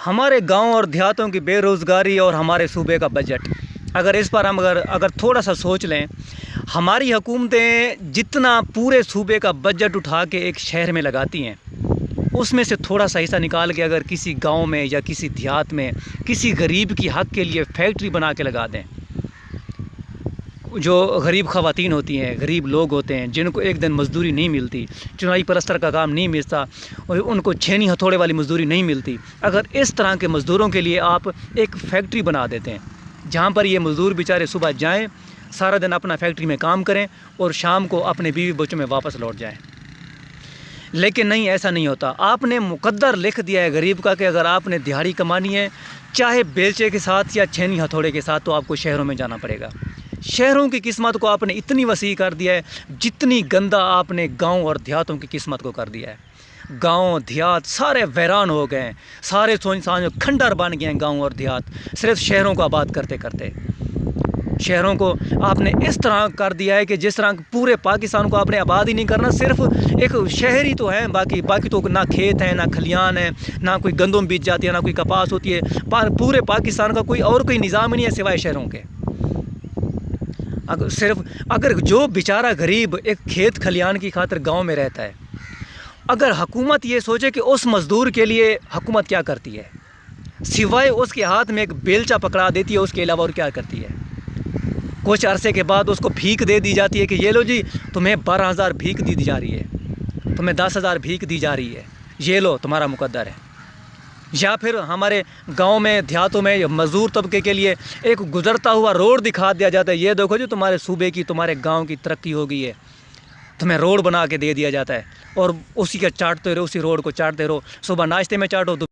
ہمارے گاؤں اور دیہاتوں کی بے روزگاری اور ہمارے صوبے کا بجٹ، اگر اس پر ہم اگر تھوڑا سا سوچ لیں، ہماری حکومتیں جتنا پورے صوبے کا بجٹ اٹھا کے ایک شہر میں لگاتی ہیں، اس میں سے تھوڑا سا حصہ نکال کے اگر کسی گاؤں میں یا کسی دیہات میں کسی غریب کی حق کے لیے فیکٹری بنا کے لگا دیں، جو غریب خواتین ہوتی ہیں، غریب لوگ ہوتے ہیں جن کو ایک دن مزدوری نہیں ملتی، چنائی پلستر کا کام نہیں ملتا اور ان کو چھینی ہتھوڑے والی مزدوری نہیں ملتی، اگر اس طرح کے مزدوروں کے لیے آپ ایک فیکٹری بنا دیتے ہیں جہاں پر یہ مزدور بیچارے صبح جائیں، سارا دن اپنا فیکٹری میں کام کریں اور شام کو اپنے بیوی بچوں میں واپس لوٹ جائیں، لیکن نہیں، ایسا نہیں ہوتا۔ آپ نے مقدر لکھ دیا ہے غریب کا کہ اگر آپ نے دہاڑی کمانی ہے، چاہے بیلچے کے ساتھ یا چھینی ہتھوڑے کے ساتھ، تو آپ کو شہروں میں جانا پڑے گا۔ شہروں کی قسمت کو آپ نے اتنی وسیع کر دیا ہے جتنی گندہ آپ نے گاؤں اور دیہاتوں کی قسمت کو کر دیا ہے۔ گاؤں دیہات سارے ویران ہو گئے ہیں، سارے کھنڈر بن گئے ہیں گاؤں اور دیہات، صرف شہروں کو آباد کرتے کرتے۔ شہروں کو آپ نے اس طرح کر دیا ہے کہ جس طرح پورے پاکستان کو آپ نے آباد ہی نہیں کرنا، صرف ایک شہر ہی تو ہیں، باقی تو نہ کھیت ہیں، نہ کھلیان ہیں، نہ کوئی گندم بیج جاتی ہے، نہ کوئی کپاس ہوتی ہے۔ پورے پاکستان کا کوئی نظام ہی نہیں ہے سوائے شہروں کے۔ اگر جو بیچارہ غریب ایک کھیت کھلیان کی خاطر گاؤں میں رہتا ہے، اگر حکومت یہ سوچے کہ اس مزدور کے لیے حکومت کیا کرتی ہے، سوائے اس کے ہاتھ میں ایک بیلچہ پکڑا دیتی ہے، اس کے علاوہ اور کیا کرتی ہے؟ کچھ عرصے کے بعد اس کو بھیک دے دی جاتی ہے کہ یہ لو جی، تمہیں 12,000 بھیک دی جا رہی ہے، تمہیں 10,000 بھیک دی جا رہی ہے، یہ لو تمہارا مقدر ہے۔ یا پھر ہمارے گاؤں میں دیہاتوں میں مزدور طبقے کے لیے ایک گزرتا ہوا روڈ دکھا دیا جاتا ہے، یہ دیکھو جی تمہارے صوبے کی، تمہارے گاؤں کی ترقی ہو گئی ہے، تمہیں روڈ بنا کے دے دیا جاتا ہے، اور اسی کا چاٹتے رہو، اسی روڈ کو چاٹتے رہو، صبح ناشتے میں چاٹو تو